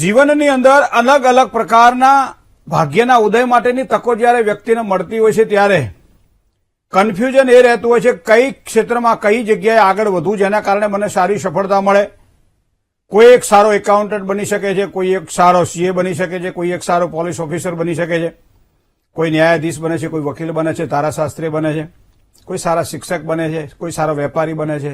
જીવનની અંદર અલગ અલગ પ્રકારના ભાગ્યના ઉદય માટેની તકો જ્યારે વ્યક્તિને મળતી હોય છે ત્યારે કન્ફ્યુઝન એ રહેતું હોય છે કઈ ક્ષેત્રમાં કઈ જગ્યાએ આગળ વધવું જેના કારણે મને સારી સફળતા મળે. કોઈ એક સારો એકાઉન્ટન્ટ બની શકે છે, કોઈ એક સારો સીએ બની શકે છે, કોઈ એક સારો પોલીસ ઓફિસર બની શકે છે, કોઈ ન્યાયાધીશ બને છે, કોઈ વકીલ બને છે, ધારાશાસ્ત્રી બને છે, કોઈ સારા શિક્ષક બને છે, કોઈ સારો વેપારી બને છે.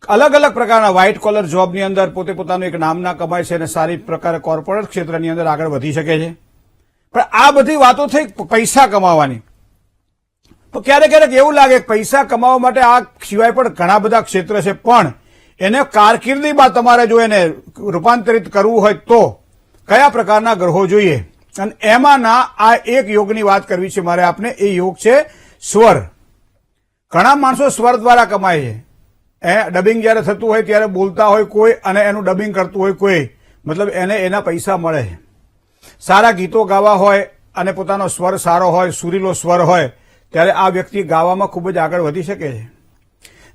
અલગ અલગ પ્રકારના વ્હાઇટ કોલર જોબની અંદર પોતે પોતાનું એક નામના કમાય છે અને સારી પ્રકારે કોર્પોરેટ ક્ષેત્રની અંદર આગળ વધી શકે છે. પણ આ બધી વાતો થઈ પૈસા કમાવાની. તો ક્યારેક ક્યારેક એવું લાગે કે પૈસા કમાવા માટે આ સિવાય પણ ઘણા બધા ક્ષેત્ર છે, પણ એને કારકિર્દીમાં તમારે જો એને રૂપાંતરિત કરવું હોય તો કયા પ્રકારના ગ્રહો જોઈએ, અને એમાંના આ એક યોગની વાત કરવી છે મારે આપને. એ યોગ છે સ્વર. ઘણા માણસો સ્વર દ્વારા કમાય છે. ડબિંગ જયારે થતું હોય ત્યારે બોલતા હોય કોઈ અને એનું ડબિંગ કરતું હોય કોઈ, મતલબ એને એના પૈસા મળે છે. સારા ગીતો ગાવા હોય અને પોતાનો સ્વર સારો હોય, સુરીલો સ્વર હોય, ત્યારે આ વ્યક્તિ ગાવામાં ખૂબ જ આગળ વધી શકે છે.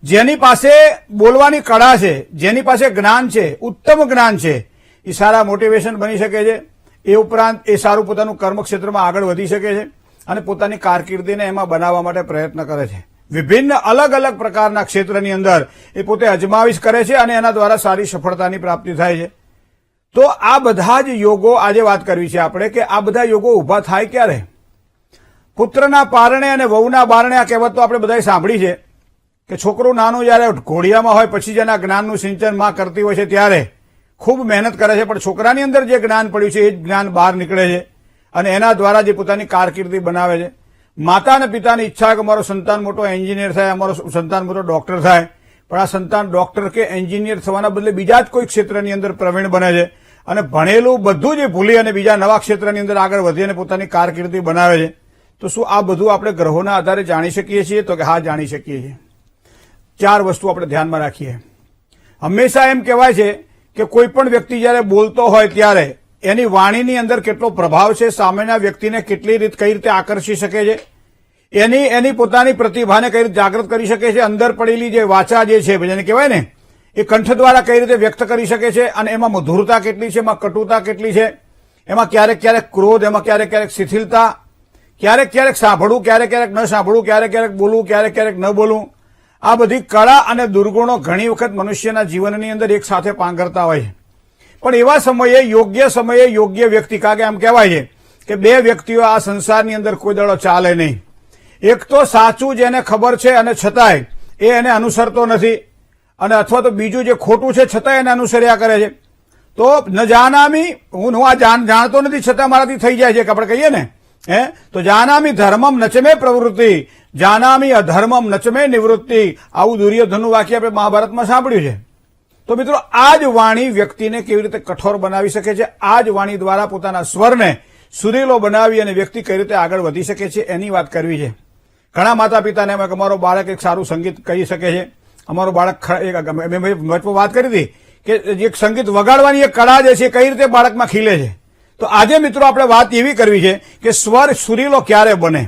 જેની પાસે બોલવાની કળા છે, જેની પાસે જ્ઞાન છે, ઉત્તમ જ્ઞાન છે, એ સારા મોટિવેશન બની શકે છે. એ ઉપરાંત એ સારું પોતાનું કર્મક્ષેત્રમાં આગળ વધી શકે છે અને પોતાની કારકિર્દીને એમાં બનાવવા માટે પ્રયત્ન કરે છે. વિભિન્ન અલગ અલગ પ્રકારના ક્ષેત્રની અંદર એ પોતે અજમાવિશ કરે છે અને એના દ્વારા સારી સફળતાની પ્રાપ્તિ થાય છે. તો આ બધા જ યોગો આજે વાત કરવી છે આપણે કે આ બધા યોગો ઉભા થાય ક્યારે? પુત્રના પારણે અને વહુના બારણે. આ કહેવત તો આપણે બધાએ સાંભળી છે કે છોકરું નાનું જયારે ઘોડિયામાં હોય પછી જેના જ્ઞાનનું સિંચન માં કરતી હોય છે ત્યારે ખૂબ મહેનત કરે છે, પણ છોકરાની અંદર જે જ્ઞાન પડ્યું છે એ જ જ્ઞાન બહાર નીકળે છે અને એના દ્વારા જે પોતાની કારકિર્દી બનાવે છે. માતા અને પિતાની ઈચ્છા કે અમારો સંતાન મોટો એન્જિનિયર થાય, અમારો સંતાન મોટો ડોક્ટર થાય, પણ આ સંતાન ડોક્ટર કે એન્જિનિયર થવાના બદલે બીજા જ કોઈ ક્ષેત્રની અંદર પ્રવીણ બને છે અને ભણેલું બધું જ ભૂલી અને બીજા નવા ક્ષેત્રની અંદર આગળ વધી અને પોતાની કારકિર્દી બનાવે છે. તો શું આ બધું આપણે ગ્રહોના આધારે જાણી શકીએ છીએ? તો કે હા, જાણી શકીએ છીએ. 4 વસ્તુ આપણે ધ્યાનમાં રાખીએ. હંમેશા એમ કહેવાય છે કે કોઈ પણ વ્યક્તિ જયારે બોલતો હોય ત્યારે એની વાણીની અંદર કેટલો પ્રભાવ છે, સામેના વ્યક્તિને કેટલી કઈ રીતે આકર્ષી શકે છે, એની પોતાની પ્રતિભાને કઈ રીતે જાગૃત કરી શકે છે, અંદર પડેલી જે વાચા જે છે જેને કહેવાય ને એ કંઠ દ્વારા કઈ રીતે વ્યક્ત કરી શકે છે, અને એમાં મધુરતા કેટલી છે, એમાં કટુતા કેટલી છે, એમાં ક્યારેક ક્યારેક ક્રોધ, એમાં ક્યારેક ક્યારેક શિથિલતા, ક્યારેક ક્યારેક સાંભળવું, ક્યારેક ક્યારેક ન સાંભળવું, ક્યારેક ક્યારેક બોલવું, ક્યારેક ક્યારેક ન બોલવું. આ બધી કળા અને દુર્ગુણો ઘણી વખત મનુષ્યના જીવનની અંદર એક સાથે પાંગરતા હોય છે. પણ એવા સમયે યોગ્ય વ્યક્તિ, કારણ કે એમ કહેવાય છે કે 2 વ્યક્તિઓ આ સંસારની અંદર કોઈ દાડો ચાલે નહીં. એક તો સાચું જેને ખબર છે અને છતાંય એને અનુસરતો નથી, અને અથવા તો બીજું જે ખોટું છે છતાંય એને અનુસર્યા કરે છે. તો ન જાનામી, હું આ જાણતો નથી છતાં મારાથી થઈ જાય છે કે આપણે કહીએ ને તો જાનામી ધર્મમ નચમે પ્રવૃત્તિ, જાનામી અધર્મમ નચમે નિવૃત્તિ. આવું દુર્યોધનનું વાક્ય આપણે મહાભારતમાં સાંભળ્યું છે. તો મિત્રો આ જ વાણી વ્યક્તિને કેવી રીતે કઠોર બનાવી શકે છે, આ જ વાણી દ્વારા પોતાના સ્વરને સુરીલો બનાવી અને વ્યક્તિ કઈ રીતે આગળ વધી શકે છે એની વાત કરવી છે. ઘણા માતા પિતાને એમ કે અમારો બાળક એક સારું સંગીત કહી શકે છે, અમારો બાળક વાત કરી હતી કે જે સંગીત વગાડવાની એક કળા જે છે કઈ રીતે બાળકમાં ખીલે છે. તો આજે મિત્રો આપણે વાત એવી કરવી છે કે સ્વર સુરીલો ક્યારે બને.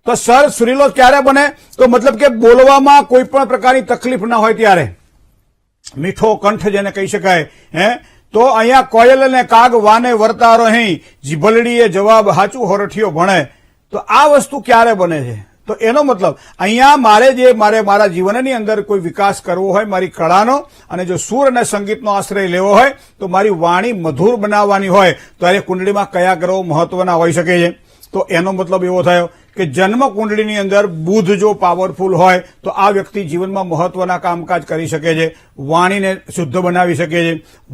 તો સ્વર સુરીલો ક્યારે બને? તો મતલબ કે બોલવામાં કોઈ પણ પ્રકારની તકલીફ ના હોય ત્યારે, મીઠો કંઠ જેને કહી શકાય. તો અહીંયા કોયલ ને કાગ વાને વર્તા રહી, જીભલડીએ જવાબ હાચું હોરઠિયો ભણે. તો આ વસ્તુ ક્યારે બને છે? તો એનો મતલબ અહીંયા મારા જીવનની અંદર કોઈ વિકાસ કરવો હોય, મારી કળાનો, અને જો સૂર અને સંગીતનો આશ્રય લેવો હોય, તો મારી વાણી મધુર બનાવવાની હોય, તો એ કુંડળીમાં કયા ગ્રહો મહત્વના હોઈ શકે છે? તો એનો મતલબ એવો થયો કે જન્મ કુંડળીની અંદર બુધ જો પાવરફુલ હોય તો આ વ્યક્તિ જીવનમાં મહત્વના કામકાજ કરી શકે છે, વાણીને શુદ્ધ બનાવી શકે છે.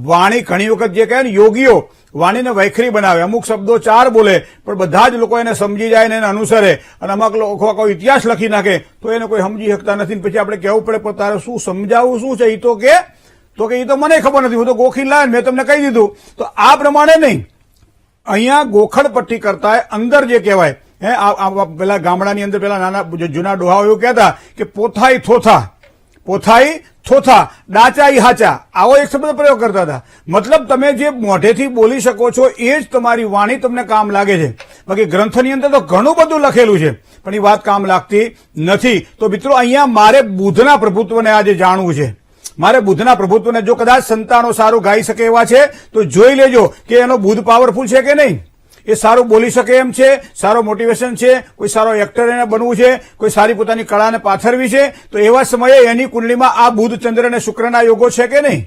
વાણી ઘણી વખત જે કહે ને યોગીઓ વાણીને વૈખરી બનાવે, અમુક શબ્દો 4 બોલે પણ બધા જ લોકો એને સમજી જાય ને એને અનુસરે, અને અમુક લોકો કોઈ ઇતિહાસ લખી નાખે તો એને કોઈ સમજી શકતા નથી. પછી આપણે કહેવું પડે પણ તારે શું સમજાવવું શું છે? એ તો મને ખબર નથી, હું તો ગોખી લાવે, મેં તમને કહી દીધું. તો આ પ્રમાણે નહીં, અહીંયા ગોખડ પટ્ટી કરતા અંદર જે કહેવાય પેલા ગામડાની અંદર પેલા નાના જૂના ડોહાઓ એવું કહેતા કે પોથાઈ થોથા ડાચાઈ હાચા, આવો એક શબ્દ પ્રયોગ કરતા હતા. મતલબ તમે જે મોઢેથી બોલી શકો છો એ જ તમારી વાણી તમને કામ લાગે છે. બાકી ગ્રંથની અંદર તો ઘણું બધું લખેલું છે પણ એ વાત કામ લાગતી નથી. તો મિત્રો અહીંયા મારે બુધના પ્રભુત્વને આજે જાણવું છે. મારે બુધના પ્રભુત્વને જો કદાચ સંતાનો સારું ગાઈ શકે એવા છે તો જોઈ લેજો કે એનો બુધ પાવરફુલ છે કે નહીં, એ સારું બોલી શકે એમ છે, સારો મોટિવેશન છે, કોઈ સારો એક્ટર એને બનવું છે, કોઈ સારી પોતાની કળાને પાથરવી છે, તો એવા સમયે એની કુંડલીમાં આ બુધ ચંદ્ર અને શુક્રના યોગો છે કે નહીં.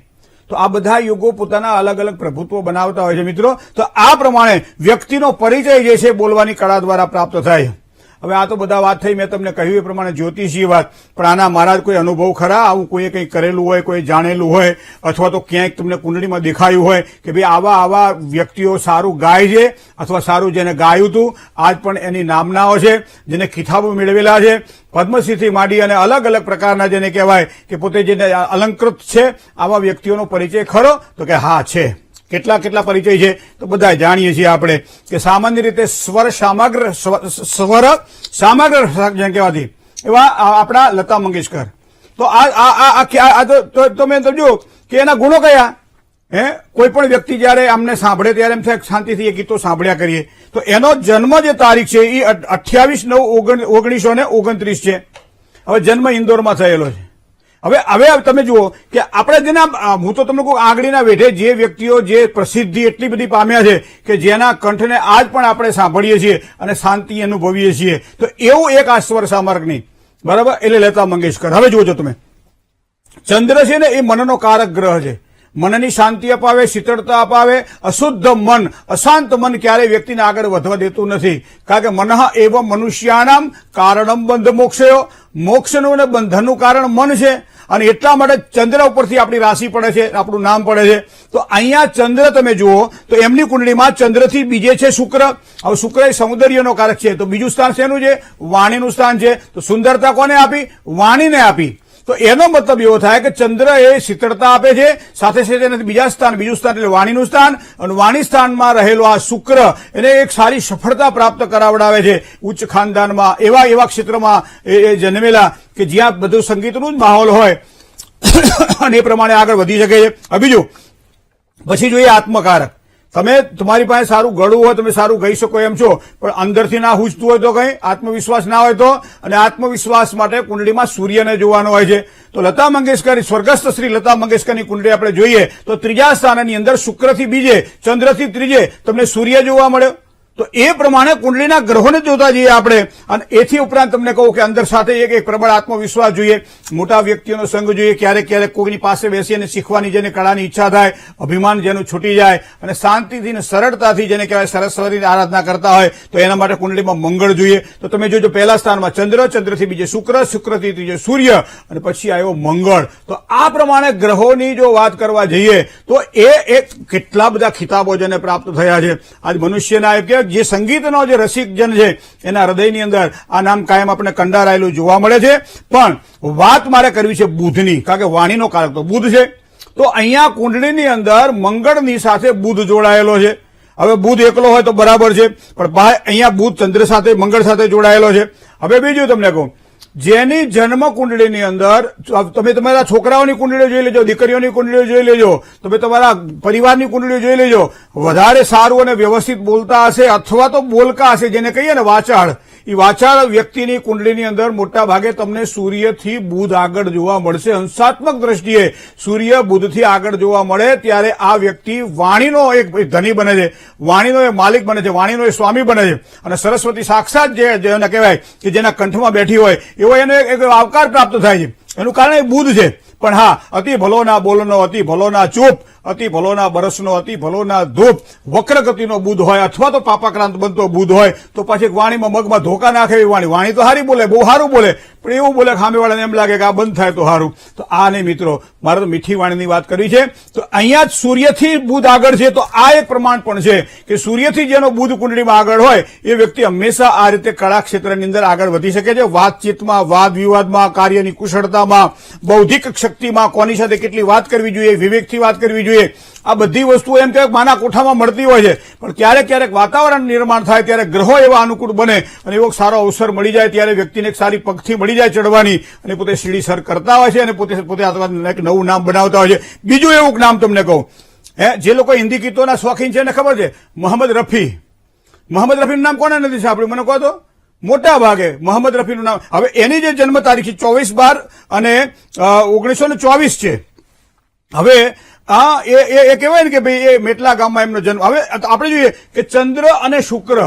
તો આ બધા યોગો પોતાના અલગ અલગ પ્રભુત્વ બનાવતા હોય છે મિત્રો. તો આ પ્રમાણે વ્યક્તિનો પરિચય જે છે બોલવાની કળા દ્વારા પ્રાપ્ત થાય. હવે આ તો બધા વાત થઈ, મેં તમને કહ્યું એ પ્રમાણે જ્યોતિષી વાત, પણ આના મારા કોઈ અનુભવ ખરા, આવું કોઈએ કંઈ કરેલું હોય, કોઈ જાણેલું હોય, અથવા તો ક્યાંક તમને કુંડળીમાં દેખાયું હોય કે ભાઈ આવા વ્યક્તિઓ સારું ગાય છે, અથવા સારું જેને ગાયું હતું આજ પણ એની નામનાઓ છે, જેને ખિતાબો મેળવેલા છે, પદ્મશ્રીથી માંડી અને અલગ અલગ પ્રકારના જેને કહેવાય કે પોતે જેને અલંકૃત છે, આવા વ્યક્તિઓનો પરિચય ખરો? તો કે હા છે. કેટલા પરિચય છે તો બધા જાણીએ છીએ આપણે કે સામાન્ય રીતે સ્વર સામગ્ર જેમ કહેવાથી એવા આપણા લતા મંગેશકર. તો આ મેં સમજો કે એના ગુણો કયા? કોઈ પણ વ્યક્તિ જયારે અમને સાંભળે ત્યારે એમ થાય શાંતિથી એ ગીતો સાંભળ્યા કરીએ. તો એનો જન્મ જે તારીખ છે એ 28/9/1929 છે. હવે જન્મ ઇન્દોરમાં થયેલો છે. હવે તમે જુઓ કે આપણે જેના, હું તો તમને કહું આંગળીના વેઢે જે વ્યક્તિઓ જે પ્રસિદ્ધિ એટલી બધી પામ્યા છે કે જેના કંઠને આજ પણ આપણે સાંભળીએ છીએ અને શાંતિ અનુભવીએ છીએ, તો એવું એક આ સ્વર સામર્ગની, બરાબર, એટલે લતા મંગેશકર. હવે જોજો તમે, ચંદ્ર છે ને એ મનનો કારક ગ્રહ છે. મનની શાંતિ અપાવે, શીતળતા અપાવે. અશુદ્ધ મન, અશાંત મન ક્યારેય વ્યક્તિને આગળ વધવા દેતું નથી. કારણ કે મનઃ એવ મનુષ્યાનામ કારણમ બંધ મોક્ષયો, મોક્ષનું અને બંધનનું કારણ મન છે. અને એટલા માટે ચંદ્ર ઉપરથી આપણી રાશિ પડે છે, આપણું નામ પડે છે. તો અહીંયા ચંદ્ર તમે જુઓ તો એમની કુંડળીમાં ચંદ્રથી બીજે છે શુક્ર. હવે શુક્ર એ સૌંદર્યનો કારક છે. તો બીજું સ્થાન શેનું છે? વાણીનું સ્થાન છે. તો સુંદરતા કોને આપી? વાણીને આપી. તો એનો મતલબ એવો થાય કે ચંદ્ર એ શીતળતા આપે છે, સાથે સાથે બીજું સ્થાન એટલે વાણીનું સ્થાન, અને વાણી સ્થાનમાં રહેલો આ શુક્ર એને એક સારી સફળતા પ્રાપ્ત કરાવડાવે છે ઉચ્ચ ખાનદાનમાં, એવા ક્ષેત્રમાં એ જન્મેલા કે જ્યાં બધું સંગીતનું જ માહોલ હોય અને એ પ્રમાણે આગળ વધી શકે છે. બીજું પછી જોઈએ આત્મકારક. તમે તમારી પાસે સારું ગળું હોય, તમે સારું ગાઈ શકો એમ છો, પણ અંદરથી ના હુજતું હોય તો કઈ આત્મવિશ્વાસ ના હોય તો, અને આત્મવિશ્વાસ માટે કુંડળીમાં સૂર્યને જોવાનો હોય છે. તો લતા મંગેશકર, સ્વર્ગસ્થ શ્રી લતા મંગેશકરની કુંડળી આપણે જોઈએ તો ત્રીજા સ્થાનની અંદર શુક્રથી બીજે, ચંદ્રથી ત્રીજે તમને સૂર્ય જોવા મળ્યો. તો એ પ્રમાણે કુંડળીના ગ્રહોને જોતા જઈએ આપણે. અને એથી ઉપરાંત તમને કહું કે અંદર સાથે એક પ્રબળ આત્મવિશ્વાસ જોઈએ, મોટા વ્યક્તિઓનો સંગ જોઈએ, ક્યારેક કોઈની પાસે બેસી અને શીખવાની જેને કળાની ઈચ્છા થાય, અભિમાન જેનું છૂટી જાય અને શાંતિથી અને સરળતાથી જેને કહેવાય સરસ્વતીની આરાધના કરતા હોય, તો એના માટે કુંડળીમાં મંગળ જોઈએ. તો તમે જોજો પહેલા સ્થાનમાં ચંદ્ર, ચંદ્રથી બીજે શુક્ર, શુક્રથી ત્રીજે સૂર્ય, અને પછી આવ્યો મંગળ. તો આ પ્રમાણે ગ્રહોની જો વાત કરવા જઈએ તો એ કેટલા બધા ખિતાબો જેને પ્રાપ્ત થયા છે. આજ મનુષ્યના જે સંગીતનો જે રસિકજન છે એના હૃદયની અંદર આ નામ કાયમ આપણે કંડારાયેલું જોવા મળે છે. પણ વાત મારે કરવી છે બુધની, કારણ કે વાણીનો કારક તો બુધ છે. તો અહીંયા કુંડળીની અંદર મંગળની સાથે બુધ જોડાયેલો છે. હવે બુધ એકલો હોય તો બરાબર છે, પણ અહીંયા બુધ ચંદ્ર સાથે, મંગળ સાથે જોડાયેલો છે. હવે બીજું તમને કહું, જેની જન્મ કુંડળીની અંદર તમે તમારા છોકરાઓની કુંડળીઓ જોઈ લેજો, દીકરીઓની કુંડળીઓ જોઈ લેજો, તમે તમારા પરિવારની કુંડળીઓ જોઈ લેજો. વધારે સારું અને વ્યવસ્થિત બોલતા હશે અથવા તો બોલકા હશે, જેને કહીએ ને વાચાળ, એ વાચાળ વ્યક્તિની કુંડળીની અંદર મોટા ભાગે તમને સૂર્યથી બુધ આગળ જોવા મળશે. અંશાત્મક દ્રષ્ટિએ સૂર્ય બુધથી આગળ જોવા મળે ત્યારે આ વ્યક્તિ વાણીનો એક ધની બને છે, વાણીનો એ માલિક બને છે, વાણીનો એ સ્વામી બને છે. અને સરસ્વતી સાક્ષાત જેને કહેવાય કે જેના કંઠમાં બેઠી હોય એવો એને એક આવકાર પ્રાપ્ત થાય છે. એનું કારણ એ બુધ છે. પણ હા, અતિ ભલો ના બોલનો, અતિ ભલો ના ચૂપ, અતિ ભલો ના બરસનો, અતિ ભલો ના ધૂપ, વક્રગતિનો બુધ હોય અથવા તો પાપાક્રાંત બનતો બુધ હોય તો પછી વાણીમાં મગમાં ધોકા નાખે એવી વાણી તો સારી બોલે, બહુ સારું બોલે, પણ એવું બોલે સામેવાળાને એમ લાગે કે આ બંધ થાય તો સારું. તો આ નહીં મિત્રો, મારે તો મીઠી વાણીની વાત કરવી છે. તો અહીંયા જ સૂર્યથી બુધ આગળ છે. તો આ એક પ્રમાણ પણ છે કે સૂર્યથી જેનો બુધ કુંડળીમાં આગળ હોય એ વ્યક્તિ હંમેશા આ રીતે કળા ક્ષેત્રની અંદર આગળ વધી શકે છે. વાતચીતમાં, વાદ વિવાદમાં, કાર્યની કુશળતામાં, બૌદ્ધિક શક્તિમાં, કોની સાથે કેટલી વાત કરવી જોઈએ, વિવેકથી વાત કરવી જોઈએ, આ બધી વસ્તુઓ એમ કહેવાય માના કોઠામાં મળતી હોય છે. પણ ક્યારેક વાતાવરણ નિર્માણ થાય ત્યારે ગ્રહો એવા અનુકૂળ બને અને એવો સારો અવસર મળી જાય ત્યારે વ્યક્તિને એક સારી પગથી મળી જાય ચડવાની, અને પોતે સીડી સર કરતા હોય છે અને પોતે એક નવું નામ બનાવતા હોય છે. બીજું એવું નામ તમને કહું, જે લોકો હિન્દી ગીતોના શોખીન છે એને ખબર છે, મોહમ્મદ રફી. મોહમ્મદ રફીનું નામ કોને નથી સાંભળ્યું? મને કહો તો. મોટા ભાગે મોહમ્મદ રફીનું નામ. હવે એની જે જન્મ તારીખ છે 24/12/1924 છે. હવે એ કહેવાય ને કે ભાઈ એ મેટલા ગામમાં એમનો જન્મ. હવે આપણે જોઈએ કે ચંદ્ર અને શુક્ર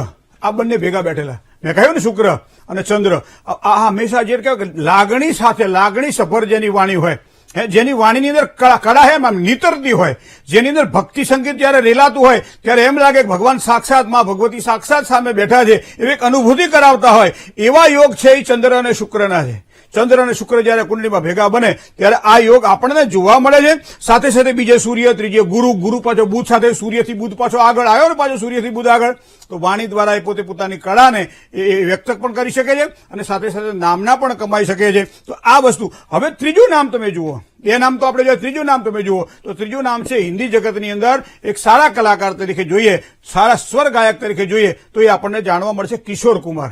આ બંને ભેગા બેઠેલા. મેં કહ્યું ને શુક્ર અને ચંદ્ર આ હંમેશા જે કહેવાય કે લાગણી સાથે લાગણી સભર જેની વાણી હોય, જેની વાણીની અંદર કળા એમ નીતરતી હોય, જેની અંદર ભક્તિ સંગીત જયારે રેલાતું હોય ત્યારે એમ લાગે કે ભગવાન સાક્ષાત માં ભગવતી સાક્ષાત સામે બેઠા છે એવી એક અનુભૂતિ કરાવતા હોય એવા યોગ છે એ ચંદ્ર અને શુક્રના છે. ચંદ્ર અને શુક્ર જયારે કુંડળીમાં ભેગા બને ત્યારે આ યોગ આપણને જોવા મળે છે. સાથે સાથે બીજે સૂર્ય, ત્રીજે ગુરુ પાછો બુધ સાથે, સૂર્યથી બુધ પાછો આગળ આવ્યો ને, પાછો સૂર્યથી બુધ આગળ. તો વાણી દ્વારા એ પોતે પોતાની કળાને એ વ્યક્ત પણ કરી શકે છે અને સાથે સાથે નામના પણ કમાઈ શકે છે. તો આ વસ્તુ. હવે ત્રીજું નામ તમે જુઓ, બે નામ તો આપણે જોઈએ, ત્રીજું નામ તમે જુઓ તો ત્રીજું નામ છે હિન્દી જગતની અંદર એક સારા કલાકાર તરીકે જોઈએ, સારા સ્વર ગાયક તરીકે જોઈએ તો એ આપણને જાણવા મળશે કિશોર કુમાર.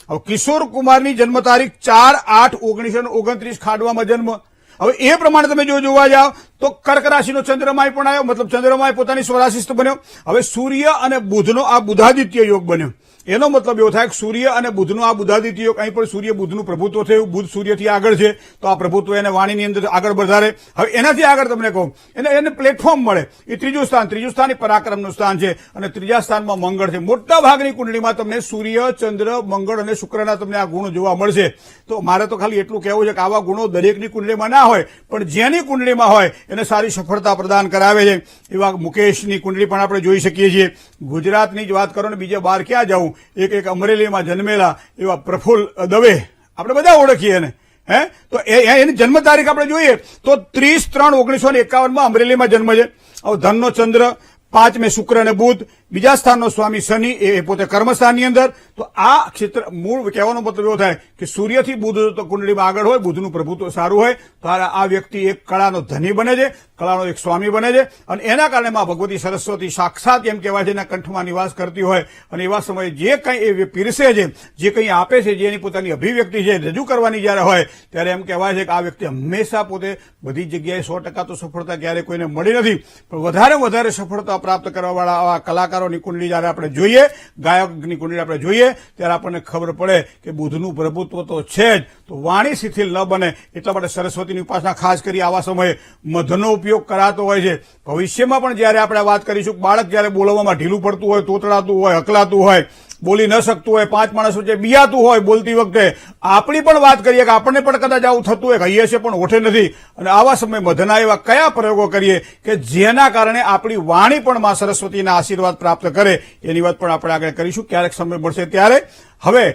હવે કિશોર કુમારની જન્મ તારીખ 4/8/1929 ખાંડવામાં જન્મ. હવે એ પ્રમાણે તમે જો જોવા જાઓ તો કર્ક રાશિનો ચંદ્રમાય પણ આવ્યો, મતલબ ચંદ્રમાય પોતાની સ્વરાશિસ્થ બન્યો. હવે સૂર્ય અને બુધનો આ બુધાદિત્ય યોગ બન્યો. એનો મતલબ એવો થાય કે સૂર્ય અને બુધનો આ બુધાદિત્ય યોગ, અહીં પણ સૂર્ય બુધનું પ્રભુત્વ થયું, બુધ સૂર્યથી આગળ છે તો આ પ્રભુત્વ એને વાણીની અંદર આગળ વધારે. હવે એનાથી આગળ તમને કહું એને પ્લેટફોર્મ મળે. એ ત્રીજું સ્થાન એ પરાક્રમનું સ્થાન છે અને ત્રીજા સ્થાનમાં મંગળ છે. મોટા ભાગની કુંડળીમાં તમને સૂર્ય, ચંદ્ર, મંગળ અને શુક્રના તમને આ ગુણો જોવા મળશે. તો મારે તો ખાલી એટલું કહેવું છે કે આવા ગુણો દરેકની કુંડળીમાં ના હોય પણ જેની કુંડળીમાં હોય એને સારી સફળતા પ્રદાન કરાવે છે. એવા મુકેશની કુંડળી પણ આપણે જોઈ શકીએ છીએ. ગુજરાતની જ વાત કરો ને બીજે બહાર ક્યાં જવું, એક અમરેલીમાં જન્મેલા એવા પ્રફુલ્લ દવે આપણે બધા ઓળખીએ એને. તો એની જન્મ તારીખ આપણે જોઈએ તો 30/3/1951 અમરેલીમાં જન્મ છે. હવે ધનનો ચંદ્ર, 5 શુક્ર અને બુધ, બીજા સ્થાનનો સ્વામી શનિ એ પોતે કર્મસ્થાનની અંદર. તો આ ક્ષેત્ર મૂળ કહેવાનો મતલબ એવો થાય કે સૂર્યથી બુધ તો કુંડળીમાં આગળ હોય, બુધનું પ્રભુત્વ સારું હોય તો આ વ્યક્તિ એક કળાનો ધની બને છે, કળાનો એક સ્વામી બને છે અને એના કારણે માં ભગવતી સરસ્વતી સાક્ષાત એમ કહેવાય છે એના કંઠમાં નિવાસ કરતી હોય અને એવા સમયે જે કંઈ એ પીરસે છે, જે કંઈ આપે છે, જે એની પોતાની અભિવ્યક્તિ છે રજૂ કરવાની જયારે હોય ત્યારે એમ કહેવાય છે કે આ વ્યક્તિ હંમેશા પોતે બધી જગ્યાએ 100% તો સફળતા ક્યારે કોઈને મળી નથી પણ વધારે સફળતા પ્રાપ્ત કરવાવાળા આવા કલાકારોની કુંડળી જયારે આપણે જોઈએ, ગાયકની કુંડળી આપણે જોઈએ ત્યારે આપણને ખબર પડે કે બુધનું પ્રભુત્વ તો છે જ. તો વાણી શિથિલ ન બને એટલા માટે સરસ્વતીની ઉપાસના ખાસ કરી આવા સમયે મધનો ઉપયોગ કરાતો હોય છે. ભવિષ્યમાં પણ જયારે આપણે વાત કરીશું બાળક જયારે બોલવામાં ઢીલું પડતું હોય, તોતડાતું હોય, હકલાતું હોય, બોલી ન શકતું હોય, 5 માણસ વચ્ચે બિયાતું હોય બોલતી વખતે, આપણી પણ વાત કરીએ કે આપણને પણ કદાચ આવું થતું હોય, કહીએ છીએ પણ ઓઠે નથી અને આવા સમયે મધના એવા કયા પ્રયોગો કરીએ કે જેના કારણે આપણી વાણી પણ માં સરસ્વતીના આશીર્વાદ પ્રાપ્ત કરે એની વાત પણ આપણે આગળ કરીશું ક્યારેક સમય મળશે ત્યારે. હવે